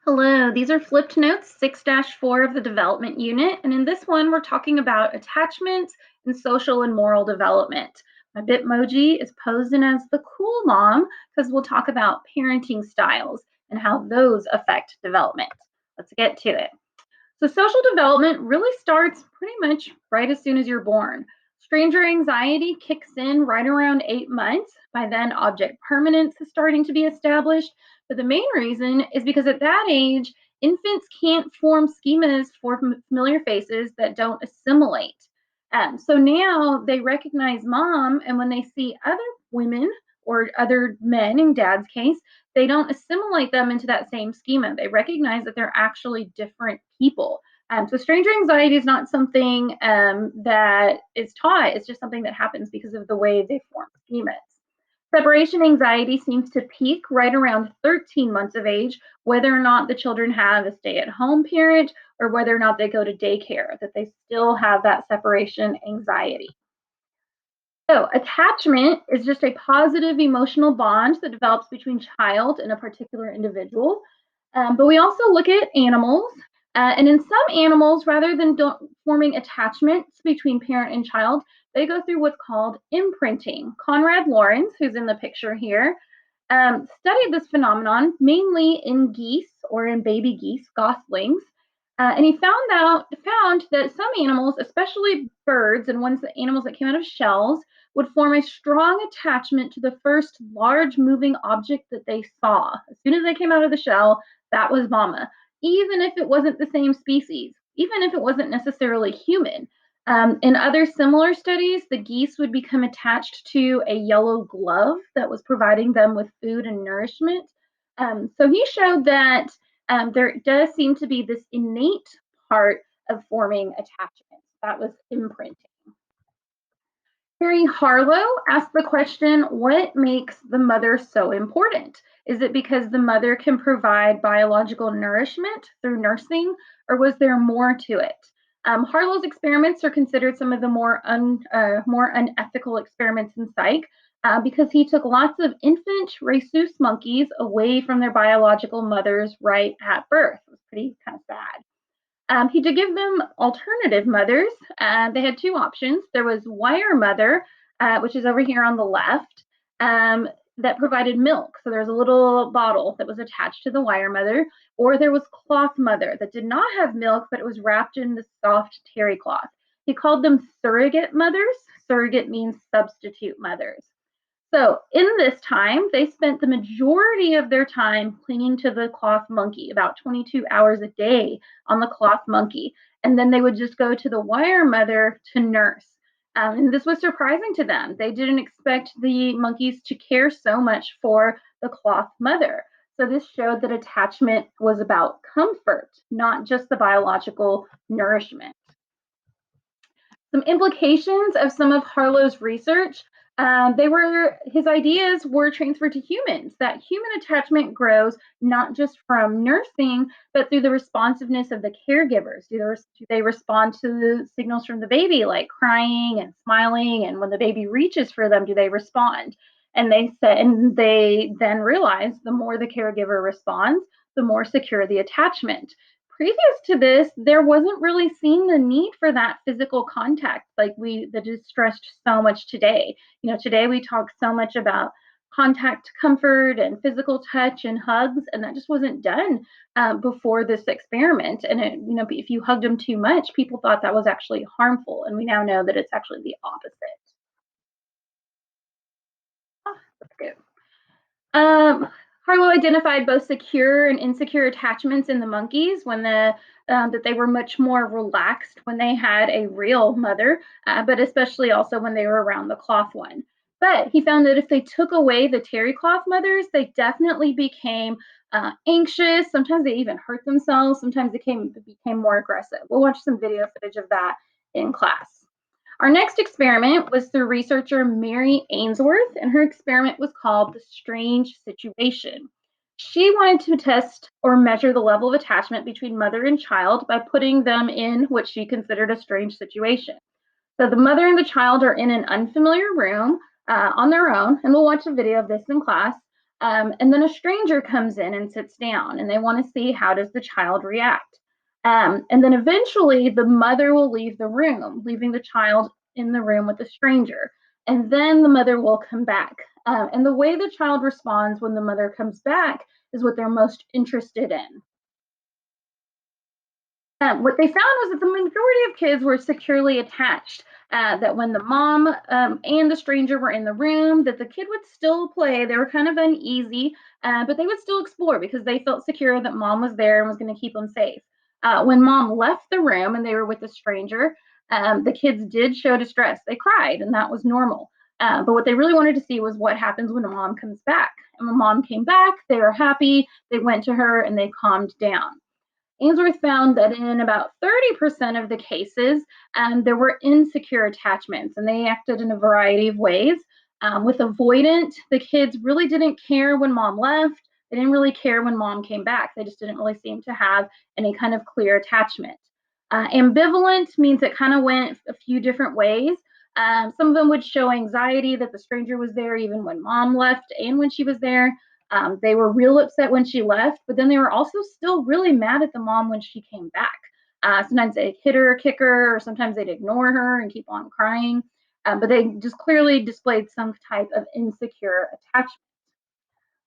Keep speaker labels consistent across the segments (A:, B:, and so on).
A: Hello, these are flipped notes 6-4 of the development unit, and in this one, we're talking about attachments and social and moral development. My Bitmoji is posing as the cool mom because we'll talk about parenting styles and how those affect development. Let's get to it. So, social development really starts pretty much right as soon as you're born. Stranger anxiety kicks in right around 8 months. By then, object permanence is starting to be established. But the main reason is because at that age, infants can't form schemas for familiar faces that don't assimilate. So now they recognize mom, and when they see other women or other men, in dad's case, they don't assimilate them into that same schema. They recognize that they're actually different people. So stranger anxiety is not something that is taught. It's just something that happens because of the way they form schemas. Separation anxiety seems to peak right around 13 months of age, whether or not the children have a stay at home parent or whether or not they go to daycare, that they still have that separation anxiety. So, attachment is just a positive emotional bond that develops between child and a particular individual. But we also look at animals, and in some animals, rather than forming attachments between parent and child, they go through what's called imprinting. Conrad Lorenz, who's in the picture here, studied this phenomenon mainly in geese or in baby geese, goslings, and he found that some animals, especially birds and animals that came out of shells, would form a strong attachment to the first large moving object that they saw. As soon as they came out of the shell, that was mama, even if it wasn't the same species, even if it wasn't necessarily human. In other similar studies, the geese would become attached to a yellow glove that was providing them with food and nourishment. So he showed that there does seem to be this innate part of forming attachments. That was imprinting. Harry Harlow asked the question, what makes the mother so important? Is it because the mother can provide biological nourishment through nursing, or was there more to it? Harlow's experiments are considered some of the more unethical experiments in psych because he took lots of infant rhesus monkeys away from their biological mothers right at birth. It was pretty kind of sad. He did give them alternative mothers. They had two options. There was wire mother, which is over here on the left, that provided milk. So there was a little bottle that was attached to the wire mother, or there was cloth mother that did not have milk, but it was wrapped in the soft terry cloth. He called them surrogate mothers. Surrogate means substitute mothers. So in this time, they spent the majority of their time clinging to the cloth monkey, about 22 hours a day on the cloth monkey. And then they would just go to the wire mother to nurse. And this was surprising to them. They didn't expect the monkeys to care so much for the cloth mother. So this showed that attachment was about comfort, not just the biological nourishment. Some implications of some of Harlow's research. His ideas were transferred to humans. That human attachment grows not just from nursing, but through the responsiveness of the caregivers. Do they respond to the signals from the baby, like crying and smiling? And when the baby reaches for them, do they respond? And they then realize the more the caregiver responds, the more secure the attachment. Previous to this, there wasn't really seen the need for that physical contact that is stressed so much today. Today we talk so much about contact comfort and physical touch and hugs, and that just wasn't done before this experiment. And if you hugged them too much, people thought that was actually harmful, and we now know that it's actually the opposite. Oh, that's good. Um, Harlow identified both secure and insecure attachments in the monkeys that they were much more relaxed when they had a real mother, but especially also when they were around the cloth one. But he found that if they took away the terry cloth mothers, they definitely became anxious. Sometimes they even hurt themselves. Sometimes they became more aggressive. We'll watch some video footage of that in class. Our next experiment was through researcher Mary Ainsworth, and her experiment was called the strange situation. She wanted to test or measure the level of attachment between mother and child by putting them in what she considered a strange situation. So the mother and the child are in an unfamiliar room on their own, and we'll watch a video of this in class. And then a stranger comes in and sits down, and they want to see how does the child react. And then eventually the mother will leave the room, leaving the child in the room with the stranger. And then the mother will come back. And the way the child responds when the mother comes back is what they're most interested in. What they found was that the majority of kids were securely attached. That when the mom and the stranger were in the room, that the kid would still play. They were kind of uneasy, but they would still explore because they felt secure that mom was there and was going to keep them safe. When mom left the room and they were with the stranger, the kids did show distress. They cried, and that was normal. But what they really wanted to see was what happens when the mom comes back. And when mom came back, they were happy. They went to her and they calmed down. Ainsworth found that in about 30% of the cases, there were insecure attachments, and they acted in a variety of ways. With avoidant, the kids really didn't care when mom left. They didn't really care when mom came back. They just didn't really seem to have any kind of clear attachment. Ambivalent means it kind of went a few different ways. Some of them would show anxiety that the stranger was there even when mom left and when she was there. They were real upset when she left, but then they were also still really mad at the mom when she came back. Sometimes they'd hit her, kick her, or sometimes they'd ignore her and keep on crying. But they just clearly displayed some type of insecure attachment.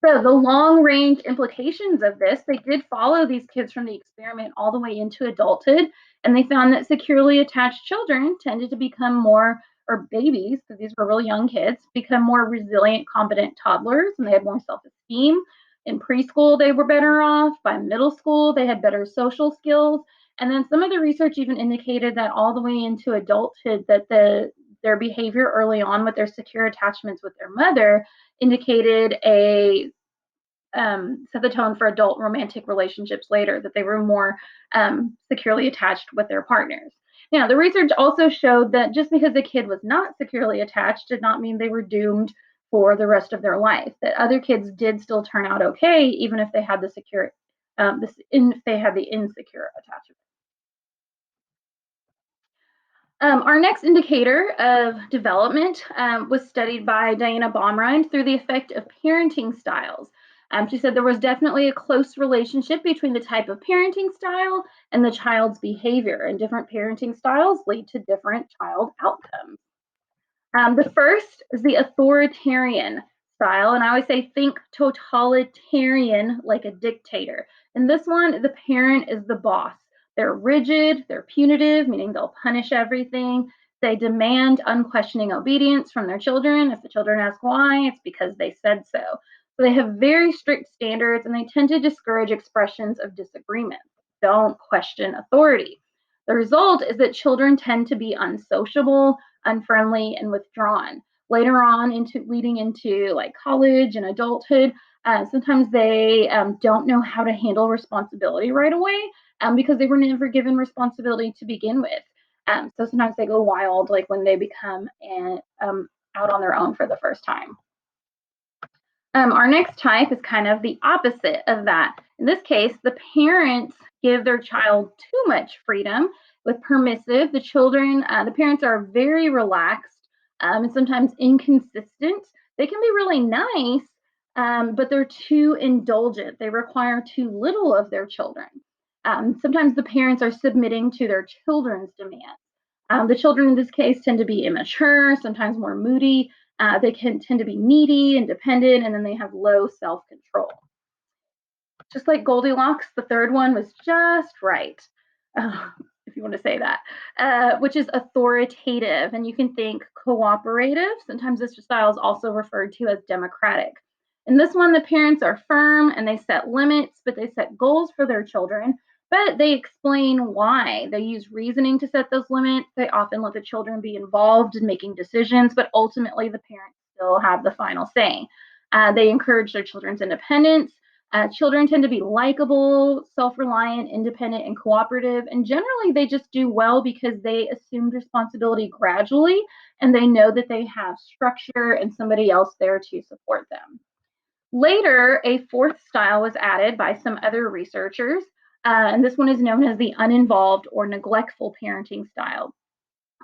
A: So the long range implications of this, they did follow these kids from the experiment all the way into adulthood, and they found that securely attached children tended to become more, or babies, because these were really young kids, become more resilient, competent toddlers, and they had more self-esteem. In preschool, they were better off. By middle school, they had better social skills. And then some of the research even indicated that all the way into adulthood, that their behavior early on with their secure attachments with their mother indicated a set the tone for adult romantic relationships later, that they were more securely attached with their partners. Now, the research also showed that just because the kid was not securely attached did not mean they were doomed for the rest of their life, that other kids did still turn out okay, even if they had the secure, if they had the insecure attachment. Our next indicator of development was studied by Diana Baumrind through the effect of parenting styles. She said there was definitely a close relationship between the type of parenting style and the child's behavior, and different parenting styles lead to different child outcomes. The first is the authoritarian style, and I always say think totalitarian, like a dictator. In this one, the parent is the boss. They're rigid, they're punitive, meaning they'll punish everything. They demand unquestioning obedience from their children. If the children ask why, it's because they said so. So they have very strict standards, and they tend to discourage expressions of disagreement. Don't question authority. The result is that children tend to be unsociable, unfriendly, and withdrawn. Later on, into leading into like college and adulthood, sometimes they don't know how to handle responsibility right away because they were never given responsibility to begin with. So sometimes they go wild, like when they become out on their own for the first time. Our next type is kind of the opposite of that. In this case, the parents give their child too much freedom. With permissive, the parents are very relaxed and sometimes inconsistent. They can be really nice, but they're too indulgent. They require too little of their children. Sometimes the parents are submitting to their children's demands. The children in this case tend to be immature, sometimes more moody. They can tend to be needy, independent, and then they have low self control. Just like Goldilocks, the third one was just right, uh, if you want to say that, which is authoritative. And you can think cooperative. Sometimes this style is also referred to as democratic. In this one, the parents are firm and they set limits, but they set goals for their children, but they explain why. They use reasoning to set those limits. They often let the children be involved in making decisions, but ultimately the parents still have the final say. They encourage their children's independence. Children tend to be likable, self reliant, independent, and cooperative. And generally, they just do well because they assumed responsibility gradually and they know that they have structure and somebody else there to support them. Later, a fourth style was added by some other researchers, and this one is known as the uninvolved or neglectful parenting style.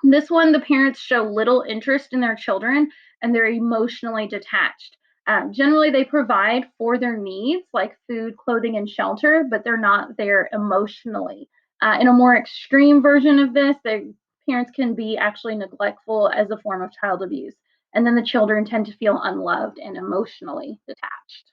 A: This one, the parents show little interest in their children and they're emotionally detached. Generally, they provide for their needs like food, clothing, and shelter, but they're not there emotionally. In a more extreme version of this, the parents can be actually neglectful as a form of child abuse. And then the children tend to feel unloved and emotionally detached.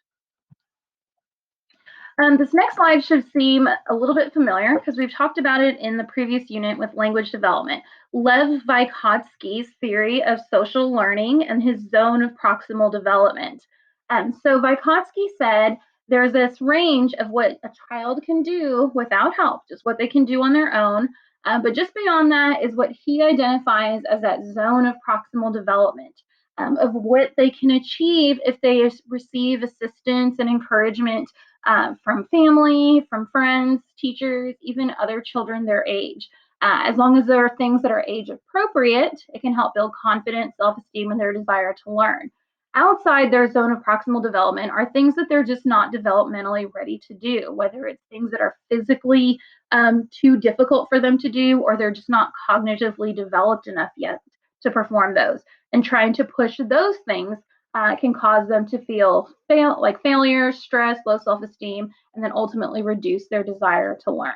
A: This next slide should seem a little bit familiar because we've talked about it in the previous unit with language development. Lev Vygotsky's theory of social learning and his zone of proximal development. So Vygotsky said there's this range of what a child can do without help, just what they can do on their own. But just beyond that is what he identifies as that zone of proximal development. Of what they can achieve if they receive assistance and encouragement from family, from friends, teachers, even other children their age. As long as there are things that are age appropriate, it can help build confidence, self esteem, and their desire to learn. Outside their zone of proximal development are things that they're just not developmentally ready to do, whether it's things that are physically too difficult for them to do, or they're just not cognitively developed enough yet to perform those. And trying to push those things can cause them to feel like failure, stress, low self esteem, and then ultimately reduce their desire to learn.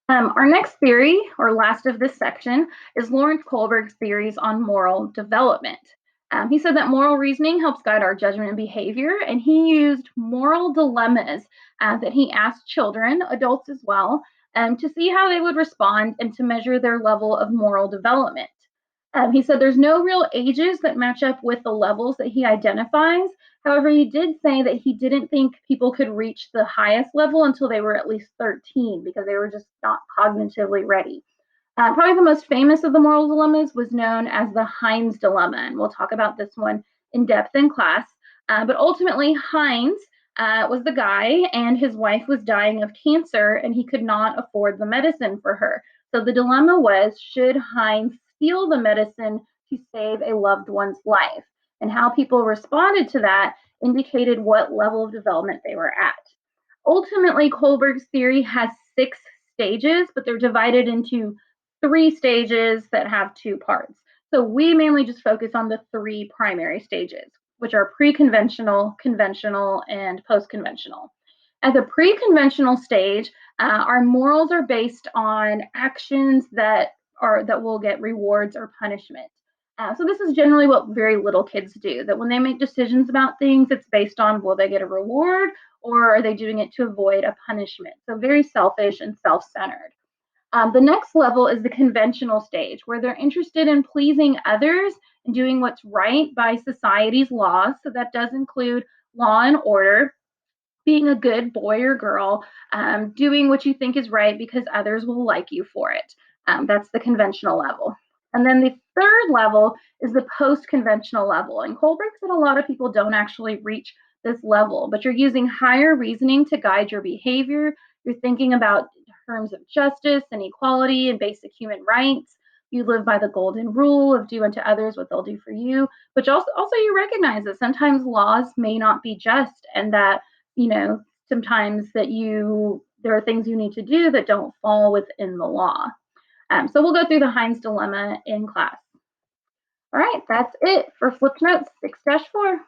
A: Our next theory, or last of this section, is Lawrence Kohlberg's theories on moral development. He said that moral reasoning helps guide our judgment and behavior, and he used moral dilemmas that he asked children, adults as well, to see how they would respond and to measure their level of moral development. He said there's no real ages that match up with the levels that he identifies. However, he did say that he didn't think people could reach the highest level until they were at least 13 because they were just not cognitively ready. Probably the most famous of the moral dilemmas was known as the Heinz dilemma, and we'll talk about this one in depth in class. But ultimately, Heinz was the guy, and his wife was dying of cancer, and he could not afford the medicine for her. So the dilemma was, should Heinz steal the medicine to save a loved one's life? And how people responded to that indicated what level of development they were at. Ultimately, Kohlberg's theory has 6 stages, but they're divided into 3 stages that have 2 parts. So we mainly just focus on the 3 primary stages, which are pre-conventional, conventional, and post-conventional. At the pre-conventional stage, our morals are based on actions that will get rewards or punishment. So this is generally what very little kids do. That when they make decisions about things, it's based on will they get a reward or are they doing it to avoid a punishment? So very selfish and self-centered. The next level is the conventional stage, where they're interested in pleasing others and doing what's right by society's laws. So that does include law and order, being a good boy or girl, doing what you think is right because others will like you for it. That's the conventional level. And then the third level is the post conventional level. And Kohlberg said a lot of people don't actually reach this level, but you're using higher reasoning to guide your behavior. You're thinking about terms of justice and equality and basic human rights. You live by the golden rule of do unto others what they'll do for you. But also you recognize that sometimes laws may not be just, and that sometimes that there are things you need to do that don't fall within the law. So we'll go through the Heinz dilemma in class. All right, that's it for Flip Notes 6-4.